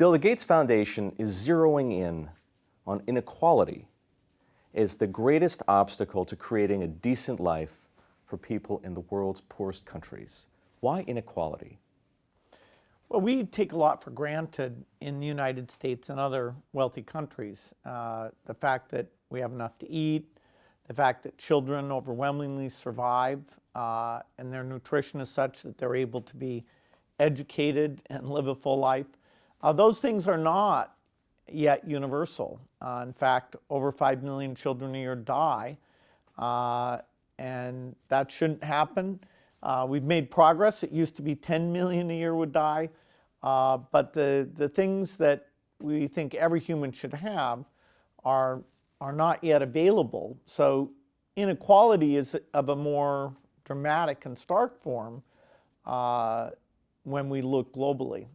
Bill, the Gates Foundation is zeroing in on inequality as the greatest obstacle to creating a decent life for people in the world's poorest countries. Why inequality? Well, we take a lot for granted in the United States and other wealthy countries. The fact that we have enough to eat, the fact that children overwhelmingly survive and their nutrition is such that they're able to be educated and live a full life. Those things are not yet universal. In fact, over 5 million children a year die, and that shouldn't happen. We've made progress. It used to be 10 million a year would die, but the things that we think every human should have are not yet available. So inequality is of a more dramatic and stark form when we look globally.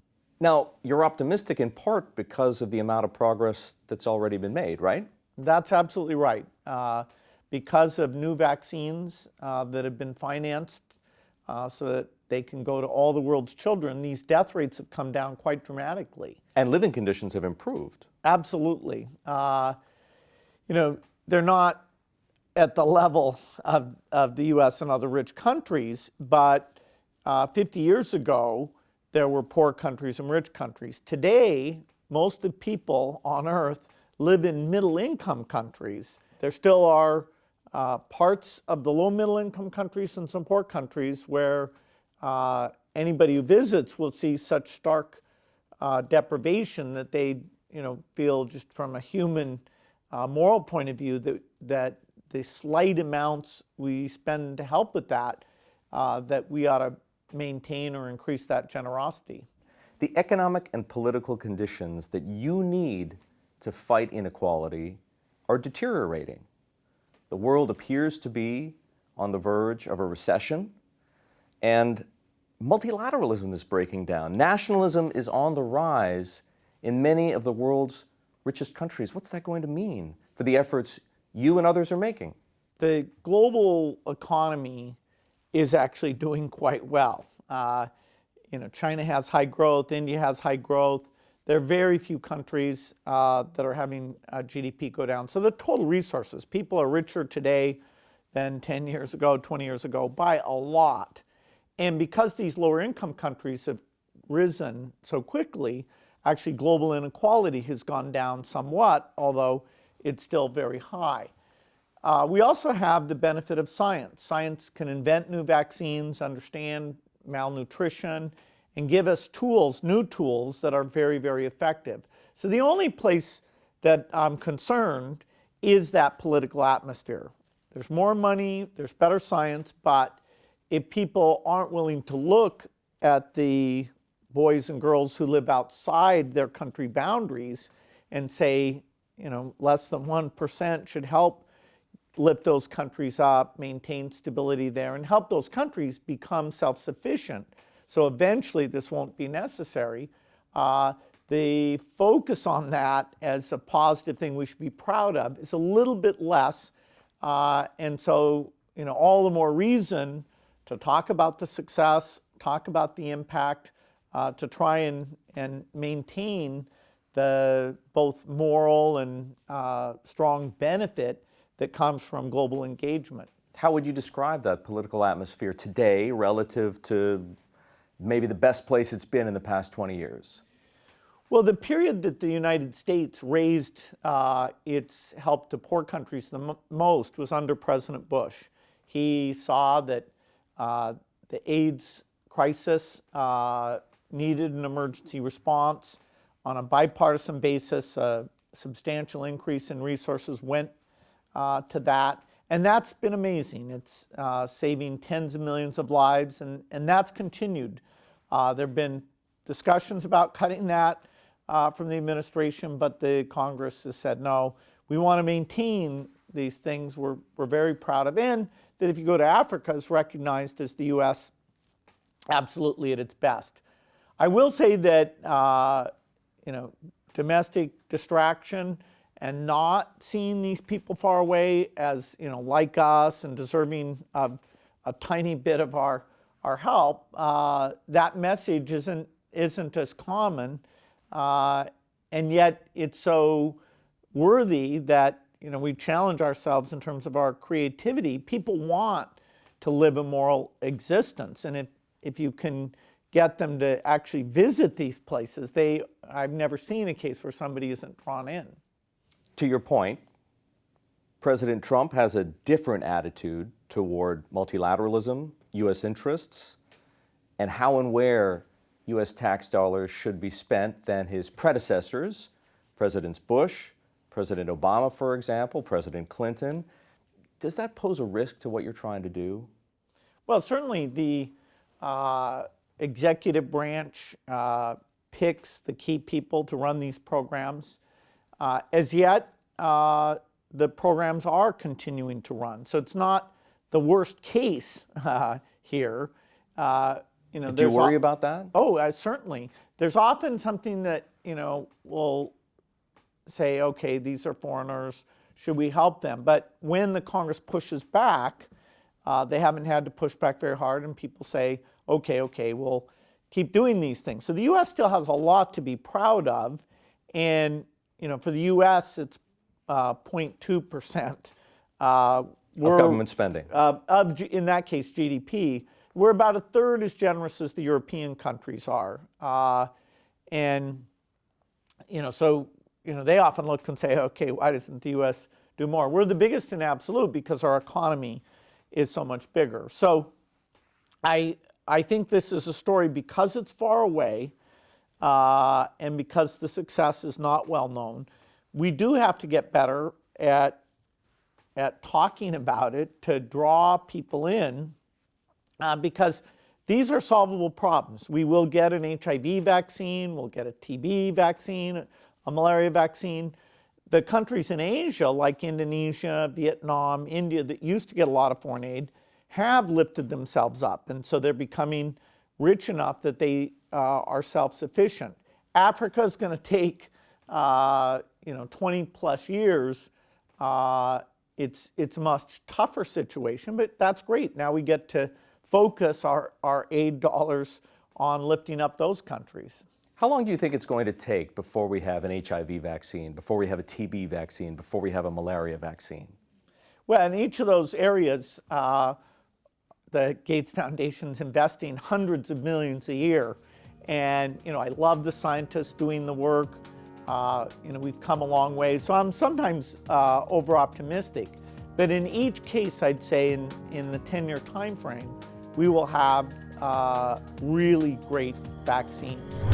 Now, you're optimistic in part because of the amount of progress that's already been made, right? That's absolutely right. Because of new vaccines that have been financed so that they can go to all the world's children, these death rates have come down quite dramatically. And living conditions have improved. Absolutely. They're not at the level of the US and other rich countries, but 50 years ago, there were poor countries and rich countries. Today, most of the people on Earth live in middle-income countries. There still are parts of the low middle-income countries and some poor countries where anybody who visits will see such stark deprivation that they feel just from a human moral point of view that the slight amounts we spend to help with that, that we ought to maintain or increase that generosity. The economic and political conditions that you need to fight inequality are deteriorating. The world appears to be on the verge of a recession, and multilateralism is breaking down. Nationalism is on the rise in many of the world's richest countries. What's that going to mean for the efforts you and others are making? The global economy is actually doing quite well. China has high growth, India has high growth. There are very few countries that are having GDP go down. So the total resources, people are richer today than 10 years ago, 20 years ago by a lot. And because these lower income countries have risen so quickly, actually global inequality has gone down somewhat, although it's still very high. We also have the benefit of science. Science can invent new vaccines, understand malnutrition, and give us tools, new tools that are very, very effective. So the only place that I'm concerned is that political atmosphere. There's more money, there's better science, but if people aren't willing to look at the boys and girls who live outside their country boundaries and say, less than 1% should help lift those countries up, maintain stability there, and help those countries become self-sufficient. So eventually this won't be necessary. The focus on that as a positive thing we should be proud of is a little bit less. And so, all the more reason to talk about the success, talk about the impact, to try and maintain the both moral and strong benefit that comes from global engagement. How would you describe that political atmosphere today relative to maybe the best place it's been in the past 20 years? Well, the period that the United States raised its help to poor countries the most was under President Bush. He saw that the AIDS crisis needed an emergency response. On a bipartisan basis, a substantial increase in resources went to that. And that's been amazing. It's saving tens of millions of lives, and that's continued. There have been discussions about cutting that from the administration, but the Congress has said, no, we want to maintain these things we're very proud of. And that if you go to Africa, is recognized as the U.S. absolutely at its best. I will say that domestic distraction and not seeing these people far away as like us and deserving of a tiny bit of our help, that message isn't as common and yet it's so worthy that we challenge ourselves in terms of our creativity. People want to live a moral existence, and if you can get them to actually visit these places, I've never seen a case where somebody isn't drawn in. To your point, President Trump has a different attitude toward multilateralism, U.S. interests, and how and where U.S. tax dollars should be spent than his predecessors, Presidents Bush, President Obama, for example, President Clinton. Does that pose a risk to what you're trying to do? Well, certainly the executive branch picks the key people to run these programs. As yet, the programs are continuing to run. So it's not the worst case here. Do you worry about that? Oh, certainly. There's often something that, will say, okay, these are foreigners, should we help them? But when the Congress pushes back, they haven't had to push back very hard, and people say, okay, we'll keep doing these things. So the U.S. still has a lot to be proud of, and for the U.S., it's 0.2% of government spending. In that case, GDP. We're about a third as generous as the European countries are. They often look and say, okay, why doesn't the U.S. do more? We're the biggest in absolute because our economy is so much bigger. So I think this is a story because it's far away and because the success is not well known. We do have to get better at talking about it to draw people in because these are solvable problems. We will get an HIV vaccine, we'll get a TB vaccine, a malaria vaccine. The countries in Asia, like Indonesia, Vietnam, India, that used to get a lot of foreign aid, have lifted themselves up. And so they're becoming rich enough that they are self-sufficient. Africa is going to take 20 plus years. It's a much tougher situation, but that's great. Now we get to focus our aid dollars on lifting up those countries. How long do you think it's going to take before we have an HIV vaccine, before we have a TB vaccine, before we have a malaria vaccine? Well, in each of those areas, the Gates Foundation's investing hundreds of millions a year. And, I love the scientists doing the work. We've come a long way. So I'm sometimes over-optimistic. But in each case, I'd say in the 10-year time frame, we will have really great vaccines.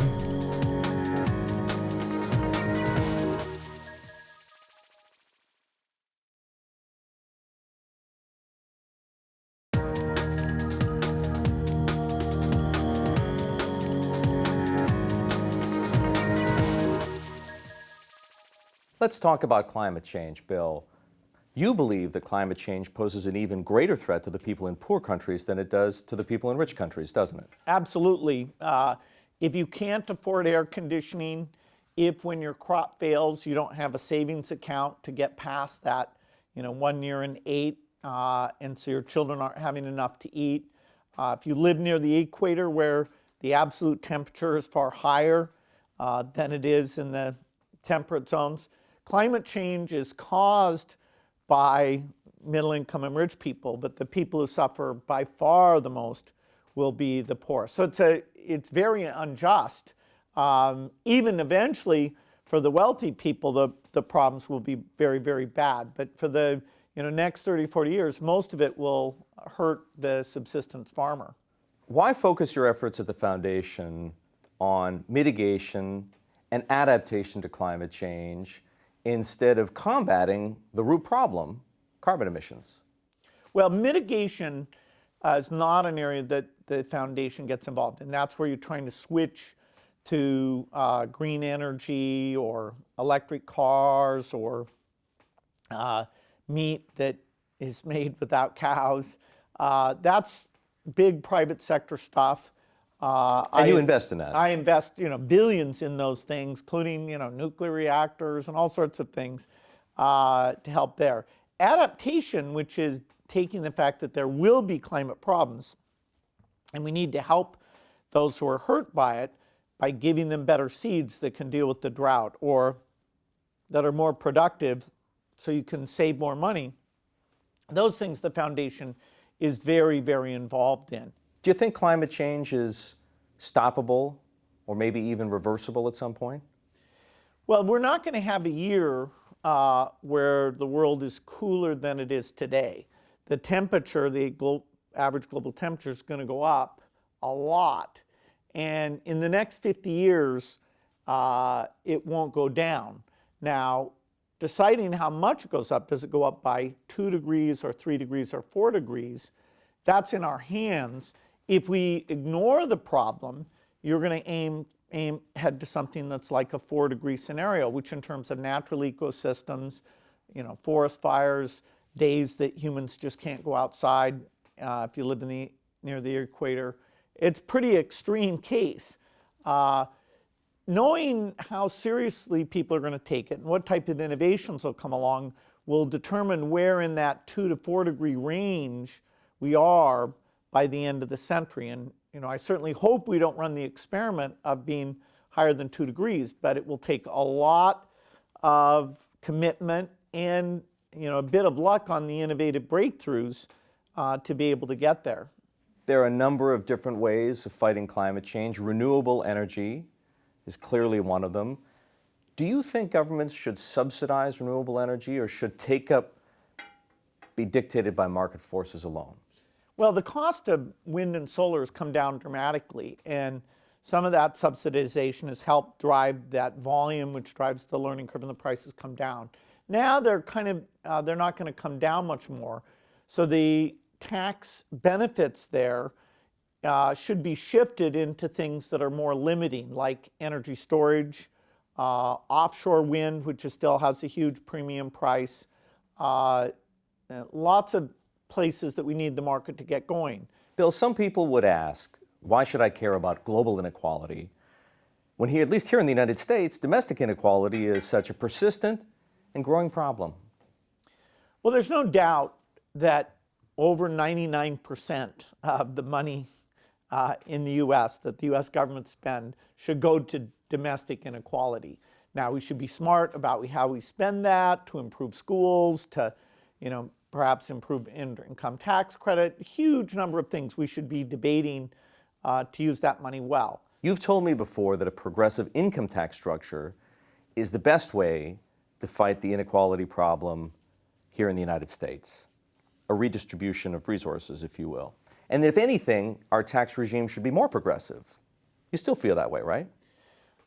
Let's talk about climate change, Bill. You believe that climate change poses an even greater threat to the people in poor countries than it does to the people in rich countries, doesn't it? Absolutely. If you can't afford air conditioning, if when your crop fails, you don't have a savings account to get past that, 1 year in 8, and so your children aren't having enough to eat. If you live near the equator where the absolute temperature is far higher than it is in the temperate zones, climate change is caused by middle income and rich people, but the people who suffer by far the most will be the poor. So it's very unjust. Even eventually for the wealthy people, the problems will be very, very bad. But for the next 30, 40 years, most of it will hurt the subsistence farmer. Why focus your efforts at the foundation on mitigation and adaptation to climate change instead of combating the root problem, carbon emissions? Well, mitigation is not an area that the foundation gets involved in. That's where you're trying to switch to green energy or electric cars or meat that is made without cows. That's big private sector stuff. And you invest in that. I invest, billions in those things, including, nuclear reactors and all sorts of things to help there. Adaptation, which is taking the fact that there will be climate problems, and we need to help those who are hurt by it, by giving them better seeds that can deal with the drought or that are more productive so you can save more money. Those things the foundation is very, very involved in. Do you think climate change is stoppable or maybe even reversible at some point? Well, we're not going to have a year where the world is cooler than it is today. The temperature, average global temperature, is going to go up a lot. And in the next 50 years, it won't go down. Now, deciding how much it goes up, does it go up by 2 degrees or 3 degrees or 4 degrees, that's in our hands. If we ignore the problem, you're going to head to something that's like a 4-degree scenario, which in terms of natural ecosystems, forest fires, days that humans just can't go outside if you live near the equator, it's pretty extreme case. Knowing how seriously people are going to take it and what type of innovations will come along will determine where in that 2 to 4 degree range we are by the end of the century. And I certainly hope we don't run the experiment of being higher than 2 degrees, but it will take a lot of commitment and a bit of luck on the innovative breakthroughs to be able to get there. There are a number of different ways of fighting climate change. Renewable energy is clearly one of them. Do you think governments should subsidize renewable energy or should take-up be dictated by market forces alone? Well, the cost of wind and solar has come down dramatically, and some of that subsidization has helped drive that volume, which drives the learning curve, and the prices come down. Now they're not going to come down much more. So the tax benefits there should be shifted into things that are more limiting, like energy storage, offshore wind, which still has a huge premium price, lots of places that we need the market to get going. Bill, some people would ask, why should I care about global inequality when at least here in the United States, domestic inequality is such a persistent and growing problem? Well, there's no doubt that over 99% of the money in the U.S. that the U.S. government spend should go to domestic inequality. Now, we should be smart about how we spend that to improve schools, to perhaps improve income tax credit, huge number of things we should be debating to use that money well. You've told me before that a progressive income tax structure is the best way to fight the inequality problem here in the United States, a redistribution of resources, if you will. And if anything, our tax regime should be more progressive. You still feel that way, right?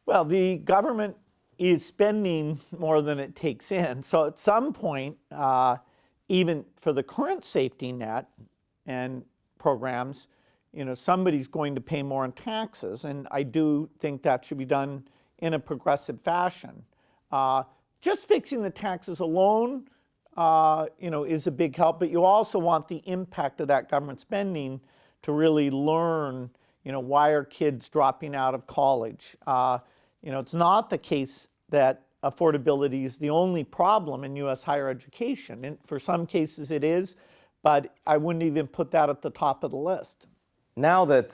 Well, the government is spending more than it takes in. So at some point, even for the current safety net and programs, somebody's going to pay more in taxes. And I do think that should be done in a progressive fashion. Just fixing the taxes alone, is a big help, but you also want the impact of that government spending to really learn, why are kids dropping out of college? It's not the case that affordability is the only problem in U.S. higher education. And for some cases it is, but I wouldn't even put that at the top of the list. Now that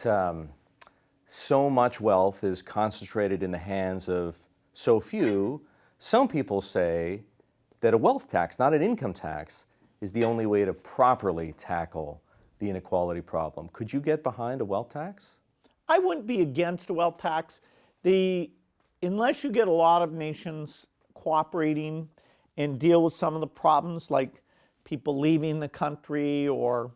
so much wealth is concentrated in the hands of so few, some people say that a wealth tax, not an income tax, is the only way to properly tackle the inequality problem. Could you get behind a wealth tax? I wouldn't be against a wealth tax. Unless you get a lot of nations cooperating and deal with some of the problems like people leaving the country, or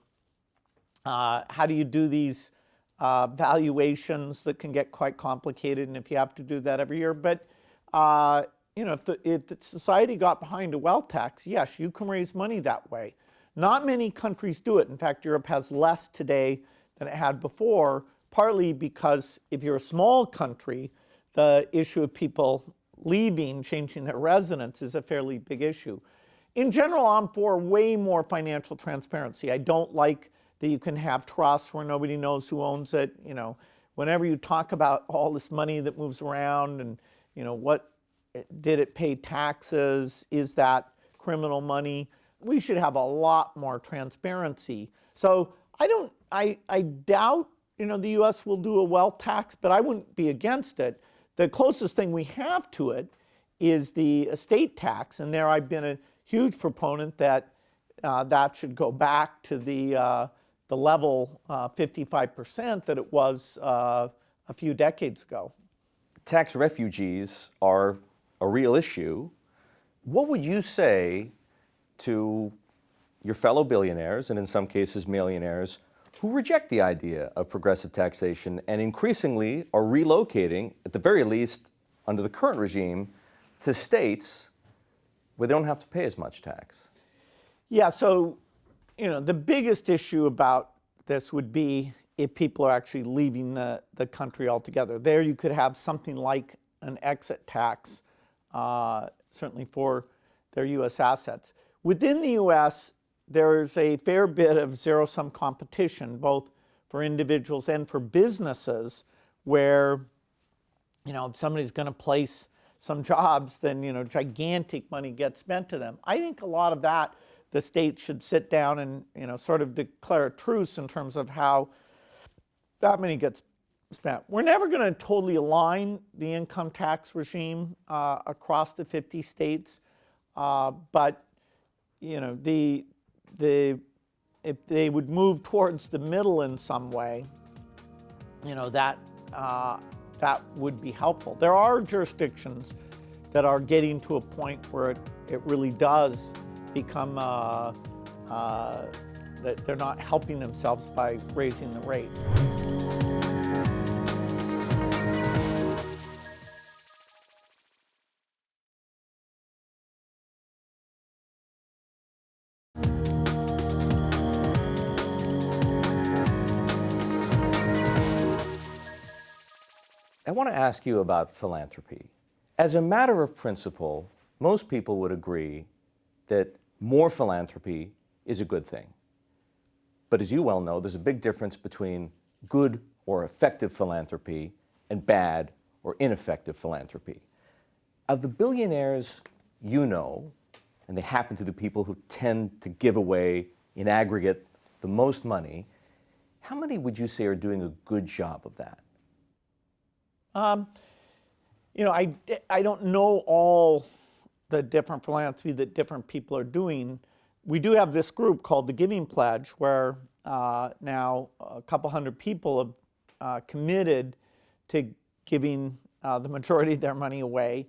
how do you do these valuations that can get quite complicated, and if you have to do that every year. But if the society got behind a wealth tax, yes, you can raise money that way. Not many countries do it. In fact, Europe has less today than it had before, partly because if you're a small country, the issue of people leaving, changing their residence is a fairly big issue. In general, I'm for way more financial transparency. I don't like that you can have trusts where nobody knows who owns it. Whenever you talk about all this money that moves around and, what did it pay taxes? Is that criminal money? We should have a lot more transparency. So I doubt the U.S. will do a wealth tax, but I wouldn't be against it. The closest thing we have to it is the estate tax, and there I've been a huge proponent that that should go back to the level 55% that it was a few decades ago. Tax refugees are a real issue. What would you say to your fellow billionaires, and in some cases millionaires, who reject the idea of progressive taxation and increasingly are relocating, at the very least under the current regime, to states where they don't have to pay as much tax? Yeah, so the biggest issue about this would be if people are actually leaving the country altogether. There you could have something like an exit tax, certainly for their U.S. assets. Within the U.S., there's a fair bit of zero-sum competition, both for individuals and for businesses, where if somebody's going to place some jobs, then gigantic money gets spent to them. I think a lot of that the states should sit down and sort of declare a truce in terms of how that money gets spent. We're never going to totally align the income tax regime across the 50 states, but if they would move towards the middle in some way, that would be helpful. There are jurisdictions that are getting to a point where it really does become that they're not helping themselves by raising the rate. I want to ask you about philanthropy. As a matter of principle, most people would agree that more philanthropy is a good thing. But as you well know, there's a big difference between good or effective philanthropy and bad or ineffective philanthropy. Of the billionaires you know, and they happen to be the people who tend to give away in aggregate the most money, how many would you say are doing a good job of that? I don't know all the different philanthropy that different people are doing. We do have this group called the Giving Pledge, where now a couple hundred people have committed to giving the majority of their money away.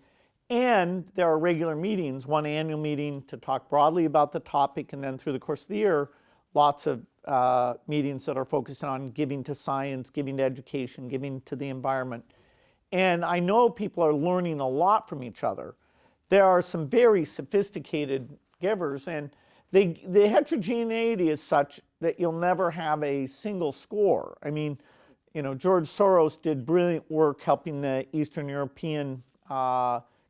And there are regular meetings, one annual meeting to talk broadly about the topic, and then through the course of the year, lots of meetings that are focused on giving to science, giving to education, giving to the environment. And I know people are learning a lot from each other. There are some very sophisticated givers, and the heterogeneity is such that you'll never have a single score. I mean, George Soros did brilliant work helping the Eastern European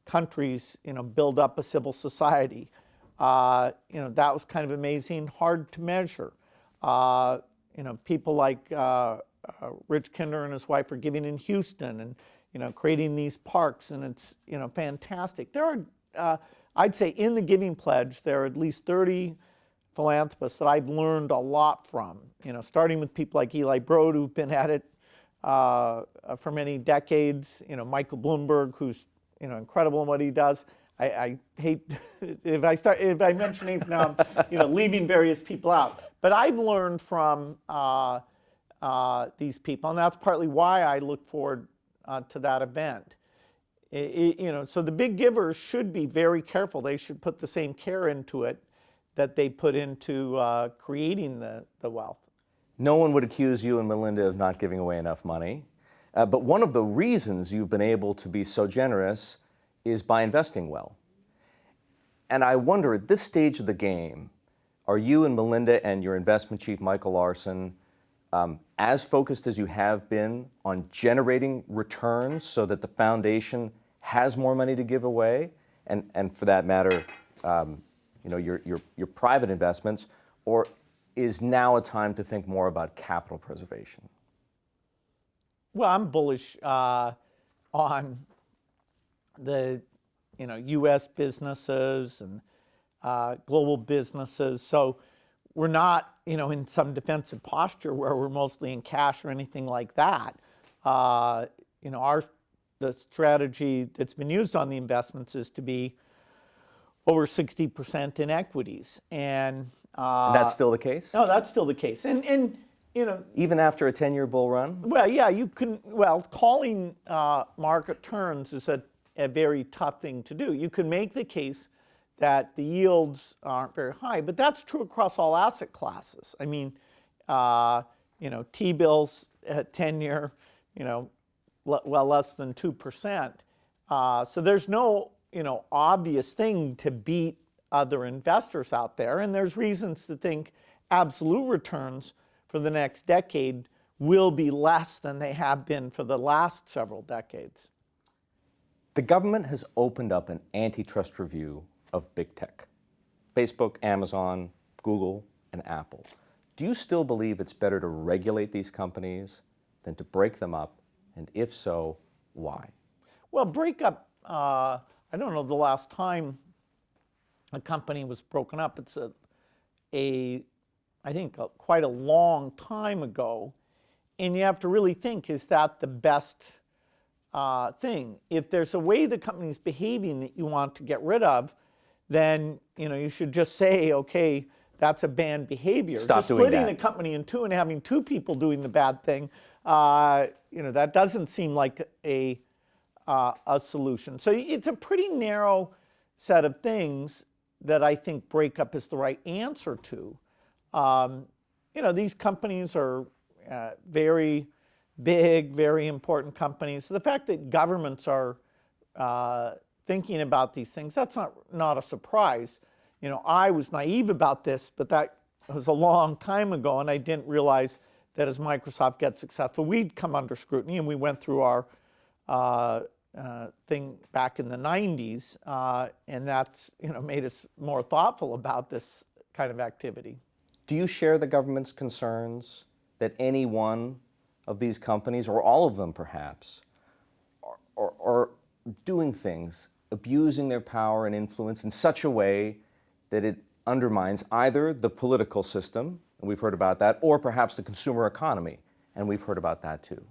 countries, build up a civil society. That was kind of amazing, hard to measure. People like Rich Kinder and his wife are giving in Houston and creating these parks, and it's fantastic. There are, I'd say, in the Giving Pledge, there are at least 30 philanthropists that I've learned a lot from. Starting with people like Eli Broad, who've been at it for many decades. Michael Bloomberg, who's incredible in what he does. I hate if I mention names now, I'm leaving various people out. But I've learned from these people, and that's partly why I look forward to that event. So the big givers should be very careful. They should put the same care into it that they put into creating the wealth. No one would accuse you and Melinda of not giving away enough money. But one of the reasons you've been able to be so generous is by investing well. And I wonder, at this stage of the game, are you and Melinda and your investment chief, Michael Larson, as focused as you have been on generating returns so that the foundation has more money to give away, and for that matter, your private investments, or is now a time to think more about capital preservation? Well, I'm bullish on the U.S. businesses and global businesses. So we're not, in some defensive posture where we're mostly in cash or anything like that. The strategy that's been used on the investments is to be over 60% in equities. And that's still the case? No, that's still the case. And even after a 10-year bull run? Well, yeah, calling market turns is a very tough thing to do. You can make the case that the yields aren't very high, but that's true across all asset classes. I mean, T-bills at 10-year, less than 2%. So there's no, obvious thing to beat other investors out there, and there's reasons to think absolute returns for the next decade will be less than they have been for the last several decades. The government has opened up an antitrust review of big tech, Facebook, Amazon, Google, and Apple. Do you still believe it's better to regulate these companies than to break them up? And if so, why? Well, breakup, I don't know the last time a company was broken up. It's quite a long time ago. And you have to really think, is that the best thing? If there's a way the company's behaving that you want to get rid of, then you should just say, okay, that's a banned behavior. Stop just doing splitting that. a company in two and having two people doing the bad thing, that doesn't seem like a solution. So it's a pretty narrow set of things that I think breakup is the right answer to. These companies are very big, very important companies. So the fact that governments are thinking about these things, that's not a surprise. I was naive about this, but that was a long time ago, and I didn't realize that as Microsoft gets successful, we'd come under scrutiny, and we went through our thing back in the 90s, and that's made us more thoughtful about this kind of activity. Do you share the government's concerns that any one of these companies, or all of them perhaps, are doing things, abusing their power and influence in such a way that it undermines either the political system, and we've heard about that, or perhaps the consumer economy, and we've heard about that too?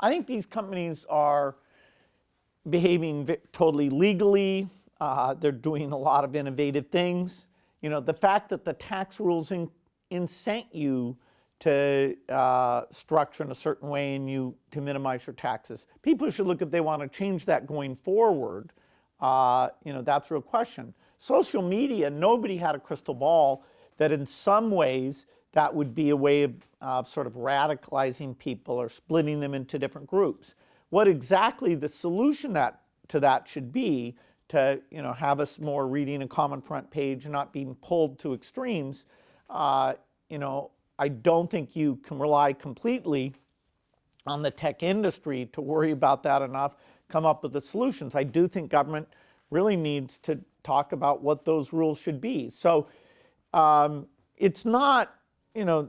I think these companies are behaving totally legally. They're doing a lot of innovative things. The fact that the tax rules incent you to structure in a certain way and to minimize your taxes. People should look if they want to change that going forward. That's a real question. Social media, nobody had a crystal ball that in some ways that would be a way of sort of radicalizing people or splitting them into different groups. What exactly the solution to that should be to have us more reading a common front page and not being pulled to extremes, I don't think you can rely completely on the tech industry to worry about that enough, come up with the solutions. I do think government really needs to talk about what those rules should be. So it's not, you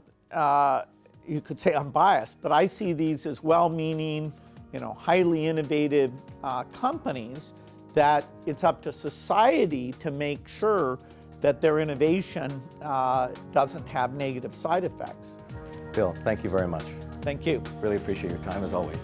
could say I'm biased, but I see these as well-meaning, highly innovative companies that it's up to society to make sure that their innovation doesn't have negative side effects. Bill, thank you very much. Thank you. Really appreciate your time as always.